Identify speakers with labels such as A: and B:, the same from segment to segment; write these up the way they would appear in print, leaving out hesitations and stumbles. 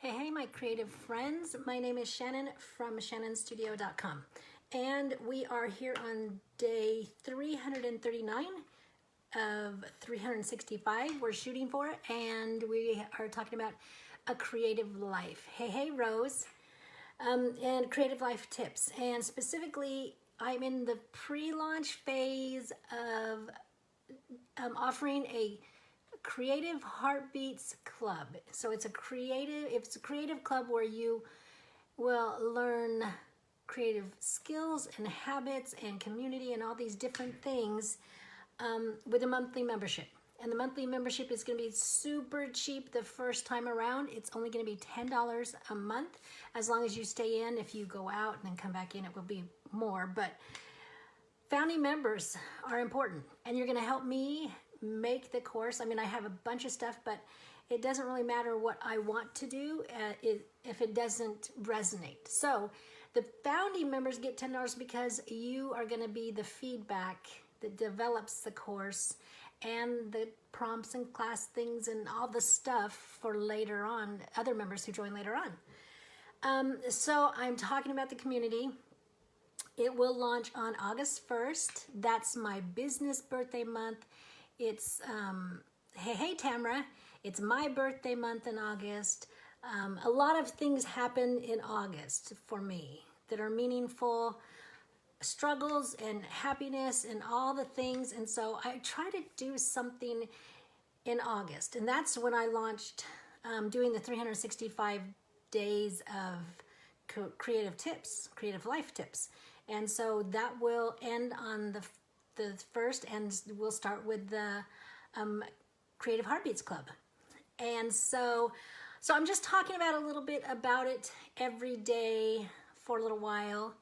A: Hey, my creative friends. My name is Shannon from shannonstudio.com. And we are here on day 339 of 365 we're shooting for, and we are talking about a creative life. Hey, Rose. And creative life tips. And specifically, I'm in the pre-launch phase of offering a Creative Heartbeats Club. So it's a creative club where you will learn creative skills and habits and community and all these different things with a monthly membership. And the monthly membership is going to be super cheap the first time around. It's only going to be $10 a month as long as you stay in. If you go out and then come back in, it will be more. But founding members are important, and you're going to help me make the course. I mean, I have a bunch of stuff, but it doesn't really matter what I want to do if it doesn't resonate. So the founding members get $10 because you are going to be the feedback that develops the course and the prompts and class things and all the stuff for later on, other members who join later on. So I'm talking about the community. It will launch on August 1st. That's my business birthday month. It's, hey, Tamara, it's my birthday month in August. A lot of things happen in August for me that are meaningful, struggles and happiness and all the things. And so I try to do something in August. And that's when I launched doing the 365 days of creative tips, creative life tips. And so that will end on the first, and we'll start with the Creative Heartbeats Club. And so I'm just talking about a little bit about it every day for a little while.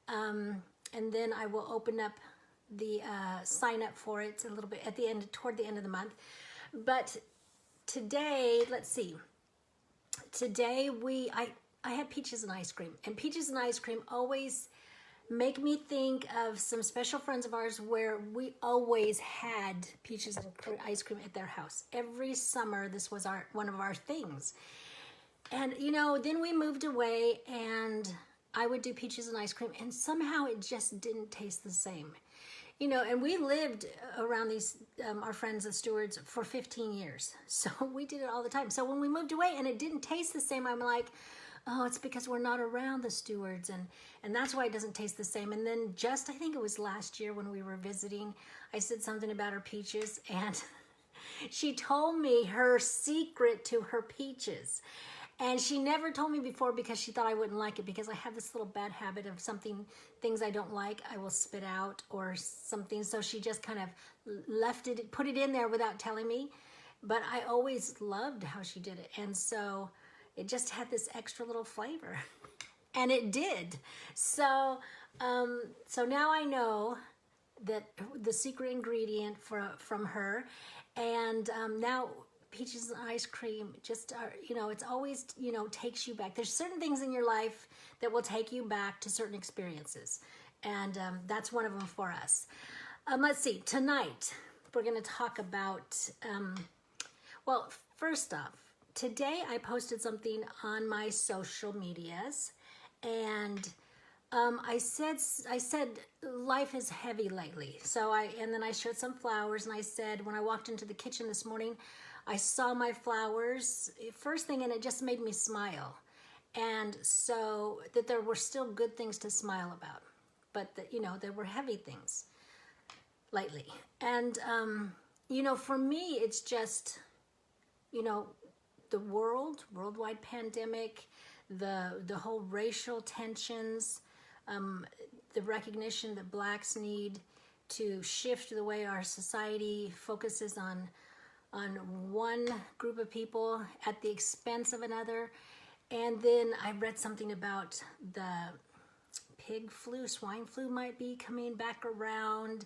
A: And then I will open up the sign up for it a little bit at the end, toward the end of the month. But today, let's see. Today I had peaches and ice cream, and peaches and ice cream always make me think of some special friends of ours where we always had peaches and ice cream at their house. Every summer, this was one of our things. And, then we moved away, and I would do peaches and ice cream, and somehow it just didn't taste the same. And we lived around these, our friends, the Stewards, for 15 years. So we did it all the time. So when we moved away and it didn't taste the same, I'm like, oh, it's because we're not around the Stewards, and that's why it doesn't taste the same. And then I think it was last year when we were visiting, I said something about her peaches, and she told me her secret to her peaches. And she never told me before because she thought I wouldn't like it, because I have this little bad habit of things I don't like, I will spit out or something. So she just kind of put it in there without telling me. But I always loved how she did it. And so it just had this extra little flavor, and it did. So now I know that the secret ingredient from her, and now peaches and ice cream just are, it's always, takes you back. There's certain things in your life that will take you back to certain experiences, and that's one of them for us. Let's see, tonight we're going to talk about, well, first off, today I posted something on my social medias, and I said life is heavy lately. And then I showed some flowers, and I said, when I walked into the kitchen this morning, I saw my flowers first thing, and it just made me smile. And so that there were still good things to smile about, but that, there were heavy things lately. And, for me, it's just, the worldwide pandemic, the whole racial tensions, the recognition that blacks need to shift the way our society focuses on one group of people at the expense of another. And then I read something about the pig flu, swine flu might be coming back around.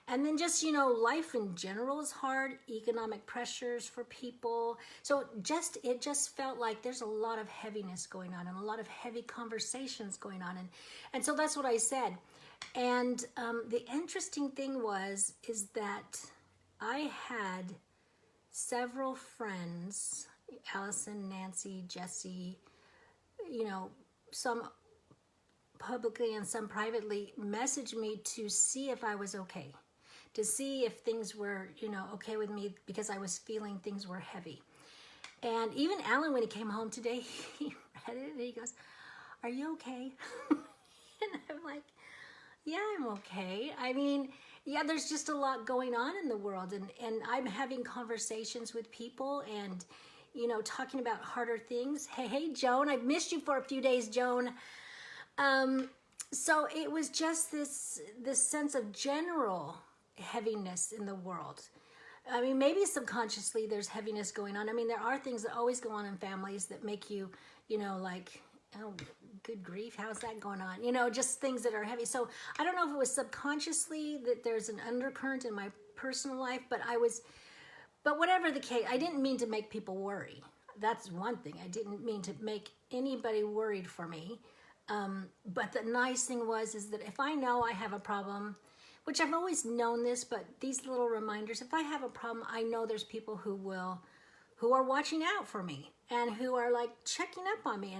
A: And then just, life in general is hard, economic pressures for people. So it just felt like there's a lot of heaviness going on and a lot of heavy conversations going on. And so that's what I said. And the interesting thing is that I had several friends Allison, Nancy, Jesse, you know, some publicly and some privately, messaged me to see if I was okay, to see if things were, you know, okay with me, because I was feeling things were heavy. And even Alan, when he came home today, he read it and he goes, "Are you okay?" And I'm like, "Yeah, I'm okay." I mean, yeah, there's just a lot going on in the world, and I'm having conversations with people and, you know, talking about harder things. Hey, Joan, I've missed you for a few days, Joan. So it was just this sense of general heaviness in the world. I mean, maybe subconsciously there's heaviness going on. I mean, there are things that always go on in families that make you, you know, like, oh, good grief, how's that going on? You know, just things that are heavy. So I don't know if it was subconsciously that there's an undercurrent in my personal life, but whatever the case, I didn't mean to make people worry. That's one thing. I didn't mean to make anybody worried for me. But the nice thing is that if I know I have a problem, which I've always known this, but these little reminders, if I have a problem, I know there's people who are watching out for me and who are like checking up on me,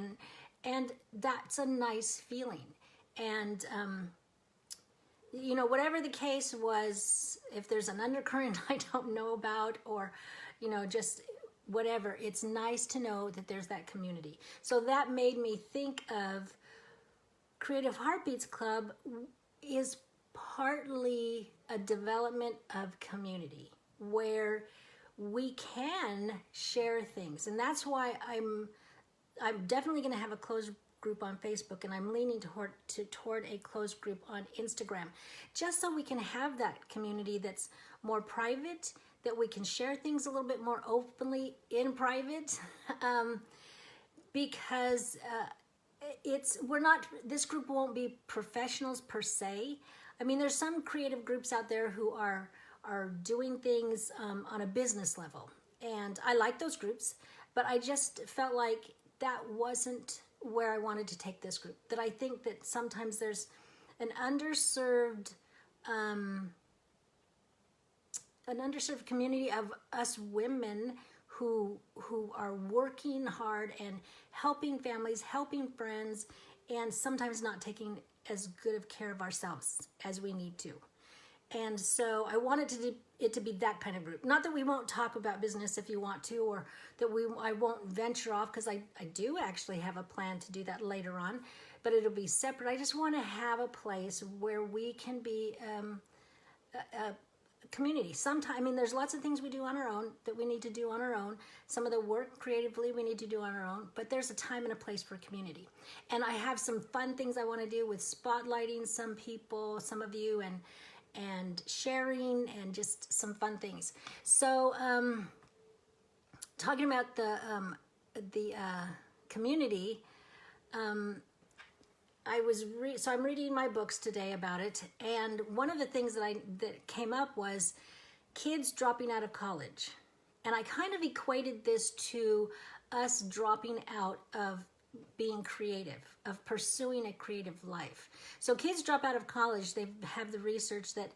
A: and that's a nice feeling. And, you know, whatever the case was, if there's an undercurrent I don't know about, or, you know, just whatever, it's nice to know that there's that community. So that made me think of Creative Heartbeats Club is partly a development of community where we can share things. And that's why I'm definitely going to have a closed group on Facebook, and I'm leaning toward a closed group on Instagram, just so we can have that community that's more private, that we can share things a little bit more openly in private, because this group won't be professionals per se. I mean, there's some creative groups out there who are doing things on a business level, and I like those groups, but I just felt like that wasn't where I wanted to take this group. That I think that sometimes there's an underserved community of us women who are working hard and helping families, helping friends, and sometimes not taking as good of care of ourselves as we need to. And so I wanted it to be that kind of group. Not that we won't talk about business if you want to, or that I won't venture off, because I do actually have a plan to do that later on, but it'll be separate. I just want to have a place where we can be a community. Sometimes, I mean, there's lots of things we do on our own that we need to do on our own. Some of the work creatively we need to do on our own, but there's a time and a place for community. And I have some fun things I want to do with spotlighting some people, some of you, and sharing, and just some fun things. So, talking about the community, I'm reading my books today about it, and one of the things that came up was kids dropping out of college, and I kind of equated this to us dropping out of being creative, of pursuing a creative life. So kids drop out of college, they have the research that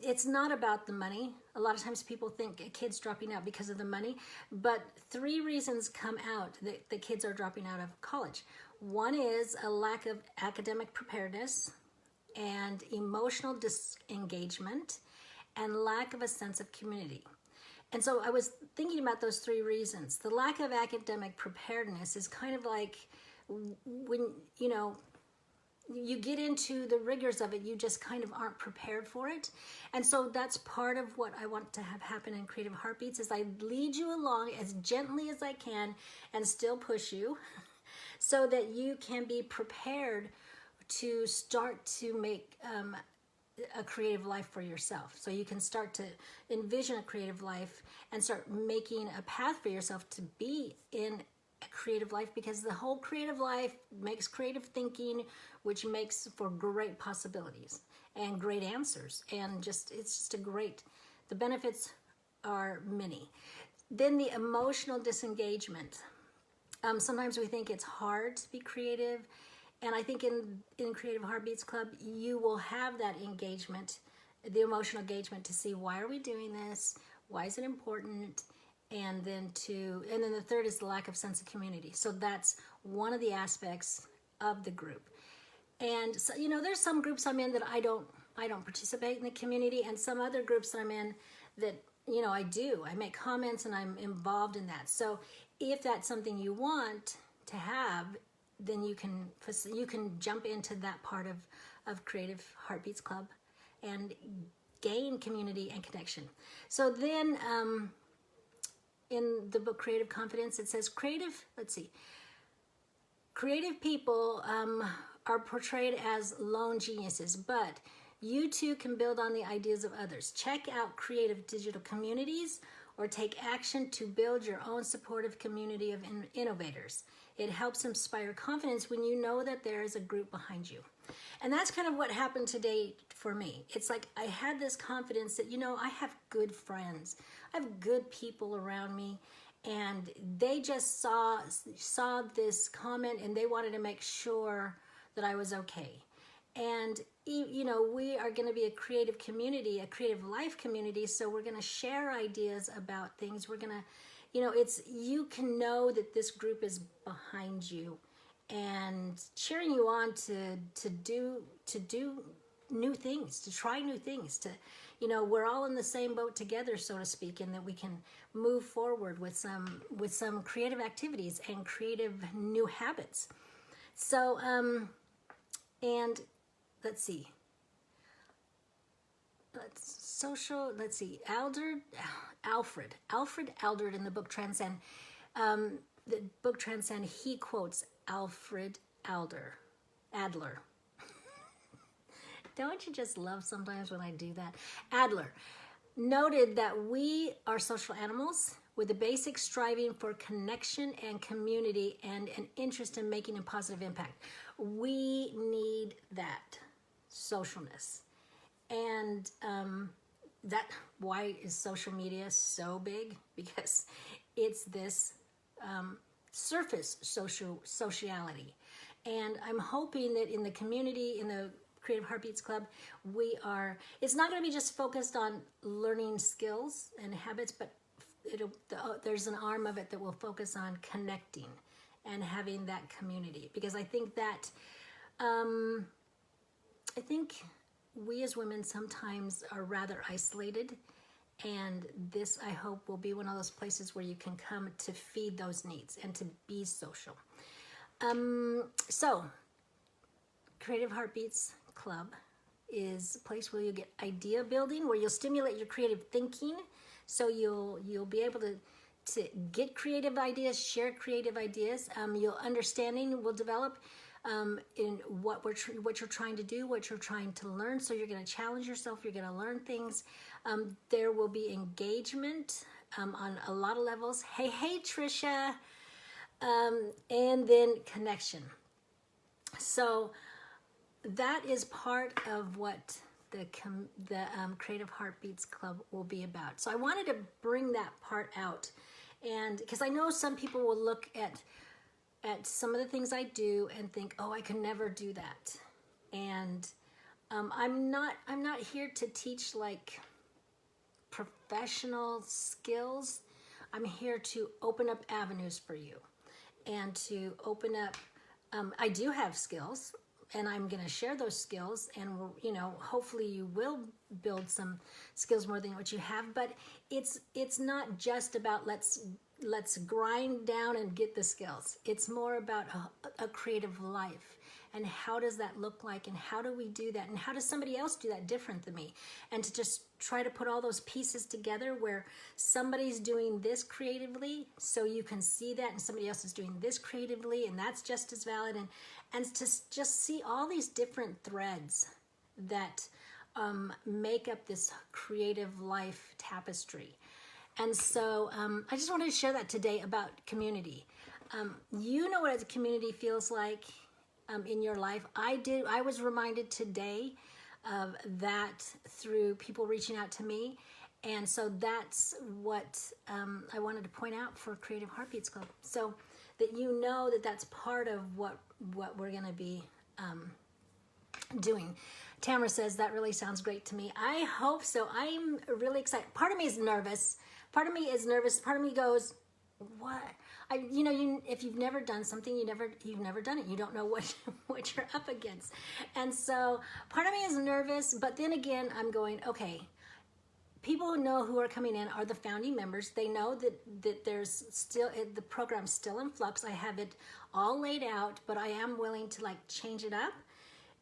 A: it's not about the money. A lot of times people think a kid's dropping out because of the money, but 3 reasons come out that the kids are dropping out of college. One is a lack of academic preparedness and emotional disengagement and lack of a sense of community. And so I was thinking about those 3 reasons. The lack of academic preparedness is kind of like when, you know, you get into the rigors of it, you just kind of aren't prepared for it. And so that's part of what I want to have happen in Creative Heartbeats, is I lead you along as gently as I can and still push you so that you can be prepared to start to make a creative life for yourself. So you can start to envision a creative life and start making a path for yourself to be in a creative life, because the whole creative life makes creative thinking, which makes for great possibilities and great answers. And it's just the benefits are many. Then the emotional disengagement. Sometimes we think it's hard to be creative. And I think in Creative Heartbeats Club, you will have that engagement, the emotional engagement, to see, why are we doing this? Why is it important? and then the third is the lack of sense of community. So that's one of the aspects of the group. And so, there's some groups I'm in that I don't participate in the community, and some other groups I'm in that, I do. I make comments and I'm involved in that. So if that's something you want to have, then you can jump into that part of Creative Heartbeats Club and gain community and connection. So then in the book Creative Confidence, it says creative people are portrayed as lone geniuses, but you too can build on the ideas of others. Check out creative digital communities or take action to build your own supportive community of innovators. It helps inspire confidence when you know that there is a group behind you. And that's kind of what happened today for me. It's like I had this confidence that, I have good friends. I have good people around me. And they just saw this comment and they wanted to make sure that I was okay. And, we are going to be a creative community, a creative life community. So we're going to share ideas about things. We're going to, you can know that this group is behind you and cheering you on to do new things, to try new things, we're all in the same boat together, so to speak, and that we can move forward with some creative activities and creative new habits. So, and let's see. Alfred Adler in the book Transcend. The book Transcend, he quotes Alfred Adler. Don't you just love sometimes when I do that? Adler noted that we are social animals with a basic striving for connection and community and an interest in making a positive impact. We need that socialness. And why is social media so big? Because it's this surface sociality. And I'm hoping that in the community, in the Creative Heartbeats Club, it's not going to be just focused on learning skills and habits, but there's an arm of it that will focus on connecting and having that community. Because I think that, we as women sometimes are rather isolated, and this, I hope, will be one of those places where you can come to feed those needs and to be social. So Creative Heartbeats Club is a place where you get idea building, where you'll stimulate your creative thinking, so you'll be able to get creative ideas, share creative ideas. Your understanding will develop in what you're trying to do, what you're trying to learn. So you're going to challenge yourself. You're going to learn things. There will be engagement on a lot of levels. Hey, Trisha. And then connection. So that is part of what the Creative Heartbeats Club will be about. So I wanted to bring that part out, and because I know some people will look at some of the things I do and think, oh, I can never do that. And I'm not here to teach like professional skills. I'm here to open up avenues for you and to open up. I do have skills, and I'm going to share those skills, and hopefully you will build some skills more than what you have. But it's not just about let's grind down and get the skills. It's more about a creative life, and how does that look like, and how do we do that, and how does somebody else do that different than me, and to just try to put all those pieces together where somebody's doing this creatively, so you can see that, and somebody else is doing this creatively, and that's just as valid, and to just see all these different threads that make up this creative life tapestry. And so I just wanted to share that today about community. You know what a community feels like in your life. I was reminded today of that through people reaching out to me. And so that's what I wanted to point out for Creative Heartbeats Club. So that you know that that's part of what we're going to be doing. Tamara says, that really sounds great to me. I hope so. I'm really excited. Part of me is nervous, Part of me is nervous. Part of me goes, what? If you've never done something, you've never done it. You don't know what you're up against. And so part of me is nervous, but then again, I'm going, okay, people who are coming in are the founding members. They know that there's still, the program's still in flux. I have it all laid out, but I am willing to like change it up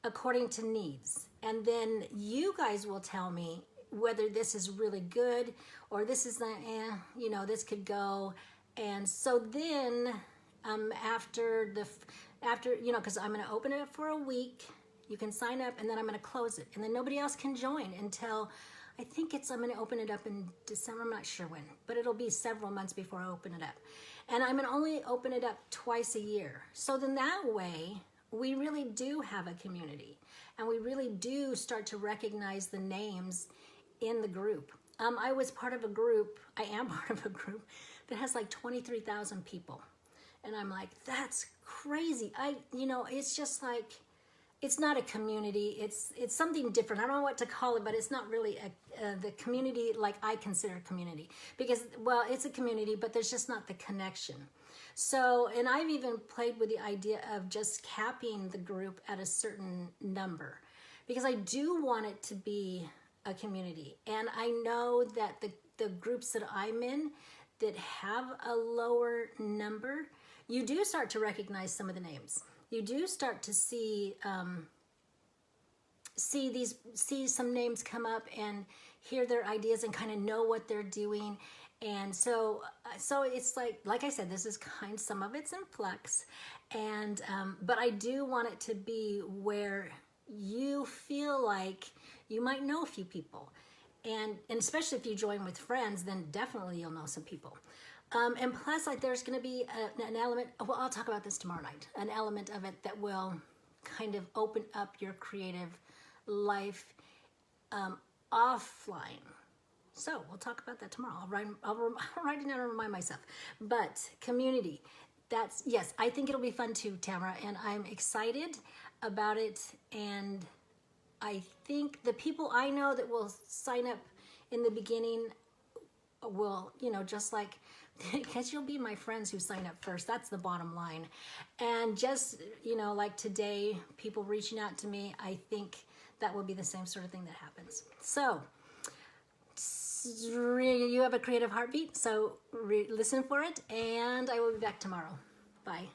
A: according to needs. And then you guys will tell me whether this is really good or this is this could go. And so then after because I'm going to open it for a week, you can sign up, and then I'm going to close it, and then nobody else can join until I'm going to open it up in December. I'm not sure when, but it'll be several months before I open it up. And I'm going to only open it up twice a year. So then that way, we really do have a community, and we really do start to recognize the names in the group. I was part of a group, I am part of a group that has like 23,000 people. And I'm like, that's crazy. It's just like, it's not a community. It's something different. I don't know what to call it, but it's not really the community like I consider community. Because, well, it's a community, but there's just not the connection. So, and I've even played with the idea of just capping the group at a certain number. Because I do want it to be a community. And I know that the groups that I'm in that have a lower number, you do start to recognize some of the names. You do start to see some names come up and hear their ideas and kind of know what they're doing. And so it's like I said, this is some of it's in flux, and but I do want it to be where you feel like you might know a few people, and especially if you join with friends, then definitely you'll know some people. And plus, like, there's going to be an element. Well, I'll talk about this tomorrow night. An element of it that will kind of open up your creative life offline. So we'll talk about that tomorrow. I'll write it down and remind myself. But community, yes, I think it'll be fun too, Tamara, and I'm excited about it. And I think the people I know that will sign up in the beginning will, just like, because you'll be my friends who sign up first. That's the bottom line. And just, like today, people reaching out to me, I think that will be the same sort of thing that happens. So, you have a creative heartbeat, so listen for it, and I will be back tomorrow. Bye.